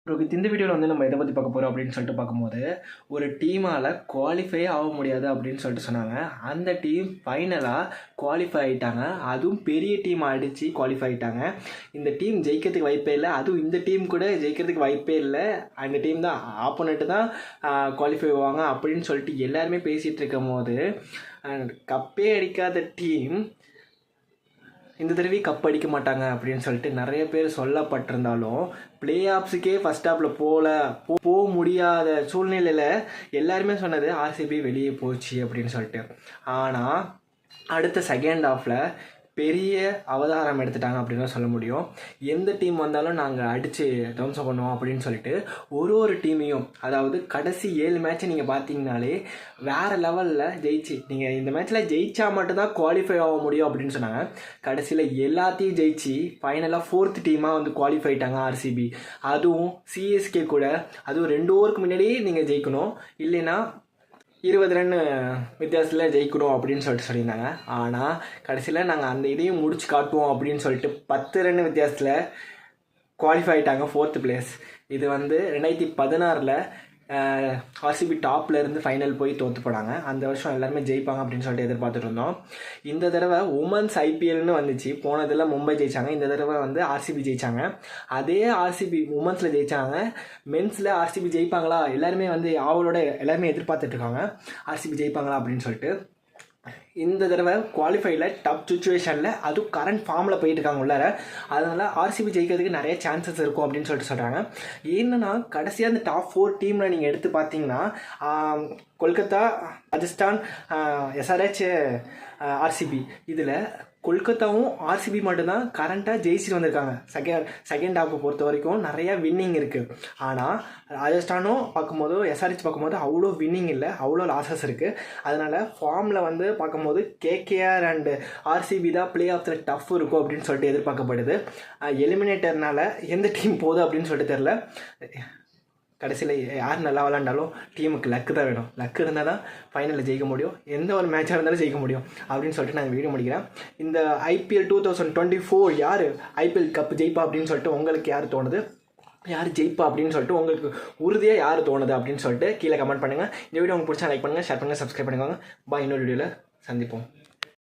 ரோஹித், இந்த வீடியோவில் வந்து நம்ம எதை பற்றி பார்க்க போகிறோம் அப்படின்னு சொல்லிட்டு பார்க்கும்போது, ஒரு டீமால் குவாலிஃபை ஆக முடியாது அப்படின்னு சொல்லிட்டு சொன்னாங்க. அந்த டீம் ஃபைனலாக குவாலிஃபை ஆகிட்டாங்க. அதுவும் பெரிய டீம் அடித்து குவாலிஃபை ஆகிட்டாங்க. இந்த டீம் ஜெயிக்கிறதுக்கு வாய்ப்பே இல்லை. அதுவும் இந்த டீம் கூட ஜெயிக்கிறதுக்கு வாய்ப்பே இல்லை. அந்த டீம் தான் ஆப்போனண்ட்டு தான் குவாலிஃபை ஆவாங்க அப்படின்னு சொல்லிட்டு எல்லாருமே பேசிகிட்டு இருக்கும் போது, கப்பே அடிக்காத டீம் இந்த தடவை கப் அடிக்க மாட்டாங்க அப்படின்னு சொல்லிட்டு நிறைய பேர் சொல்லப்பட்டிருந்தாலும், பிளே ஆஃப்ஸுக்கே ஃபஸ்ட் ஹாஃபில் போக முடியாத சூழ்நிலையில் எல்லாருமே சொன்னது ஆர்சிபி வெளியே போச்சு அப்படின்னு சொல்லிட்டு. ஆனால் அடுத்த செகண்ட் ஹாஃபில் பெரிய அவதாரம் எடுத்துட்டாங்க அப்படின்னு சொல்ல முடியும். எந்த டீம் வந்தாலும் நாங்கள் அடித்து தம்சம் பண்ணுவோம் அப்படின்னு சொல்லிட்டு ஒரு டீமையும், அதாவது கடைசி 7 மேட்ச்சை நீங்கள் பார்த்தீங்கனாலே வேறு லெவலில் ஜெயிச்சு, நீங்கள் இந்த மேட்ச்சில் ஜெயிச்சா மட்டும்தான் குவாலிஃபை ஆக முடியும் அப்படின்னு சொன்னாங்க. கடைசியில் எல்லாத்தையும் ஜெயிச்சு ஃபைனலாக 4th டீமாக வந்து குவாலிஃபை ஆகிட்டாங்க ஆர்சிபி. அதுவும் சிஎஸ்கே கூட, அதுவும் 2 ஓவருக்கு முன்னாடியே நீங்கள் ஜெயிக்கணும், இல்லைன்னா 20 ரன் வித்தியாசத்தில் ஜெயிக்கணும் அப்படின்னு சொல்லியிருந்தாங்க. ஆனால் கடைசியில் நாங்கள் அந்த இதையும் முடிச்சு காட்டுவோம் அப்படின்னு சொல்லிட்டு 10 ரன் வித்தியாசத்தில் குவாலிஃபை ஆகிட்டாங்க 4th பிளேஸ். இது வந்து 2016 ஆர்சிபி டாப்பில் இருந்து ஃபைனல் போய் தோற்று போனாங்க. அந்த வருஷம் எல்லாருமே ஜெயிப்பாங்க அப்படின்னு சொல்லிட்டு எதிர்பார்த்துட்டு இருந்தோம். இந்த தடவை உமன்ஸ் ஐபிஎல்னு வந்துச்சு. போனதில் மும்பை ஜெயித்தாங்க, இந்த தடவை வந்து ஆர்சிபி ஜெயித்தாங்க. அதே ஆர்சிபி உமன்ஸில் ஜெயித்தாங்க. மென்ஸில் ஆர்சிபி ஜெயிப்பாங்களா எல்லாருமே வந்து அவளோட எல்லாருமே எதிர்பார்த்துட்ருக்காங்க, ஆர்சிபி ஜெயிப்பாங்களா அப்படின்னு சொல்லிட்டு. இந்த தடவை குவாலிஃபைடில் டப் சுச்சுவேஷனில் அதுவும் கரண்ட் ஃபார்மில் போயிட்டுருக்காங்க உள்ளார. அதனால் ஆர்சிபி ஜெயிக்கிறதுக்கு நிறைய சான்சஸ் இருக்கும் அப்படின்னு சொல்கிறாங்க. என்னென்னா கடைசியாக அந்த டாப் 4 டீமில் நீங்கள் எடுத்து பார்த்தீங்கன்னா, கொல்கத்தா, ராஜஸ்தான், எஸ்ஆர்ஹெச், ஆர்சிபி. இதில் கொல்கத்தாவும் ஆர்சிபி மட்டும்தான் கரண்ட்டாக ஜெயிச்சுட்டு வந்திருக்காங்க. செகண்ட் ஹாஃபை பொறுத்த வரைக்கும் நிறையா வின்னிங் இருக்குது. ஆனால் ராஜஸ்தானும் பார்க்கும்போது, எஸ்ஆர்ஹெச் பார்க்கும்போது அவ்வளோ வின்னிங் இல்லை, அவ்வளோ லாசஸ் இருக்குது. அதனால் ஃபார்மில் வந்து பார்க்கும்போது கேகேஆர் அண்டு ஆர்சிபி தான் பிளே ஆஃப்ஸில் டஃப் இருக்கும் அப்படின்னு சொல்லிட்டு எதிர்பார்க்கப்படுது. எலிமினேட்டர்னால எந்த டீம் போகுது அப்படின்னு சொல்லிட்டு தெரில. கடைசியில் யார் நல்லா விளாண்டாலும் டீமுக்கு லக்கு தான் வேணும். லக்கு இருந்தால் தான் ஃபைனலில் ஜெயிக்க முடியும், எந்த ஒரு மேட்சாக இருந்தாலும் ஜெயிக்க முடியும் அப்படின்னு சொல்லிட்டு நான் வீடியோ முடிக்கிறேன். இந்த ஐபிஎல் 2024 யார் ஐபிஎல் கப் ஜெயிப்பா அப்படின்னு சொல்லிட்டு உங்களுக்கு யார் தோணுது, யார் ஜெயிப்பா அப்படின்னு சொல்லிட்டு உங்களுக்கு உறுதியாக யார் தோணுது அப்படின்னு சொல்லிட்டு கீழே கமெண்ட் பண்ணுங்கள். இந்த வீடியோ உங்களுக்கு பிடிச்சா லைக் பண்ணுங்கள், ஷேர் பண்ணுங்கள், சப்ஸ்கிரைப் பண்ணிக்கோங்க. இன்னொரு வீடியோவில் சந்திப்போம்.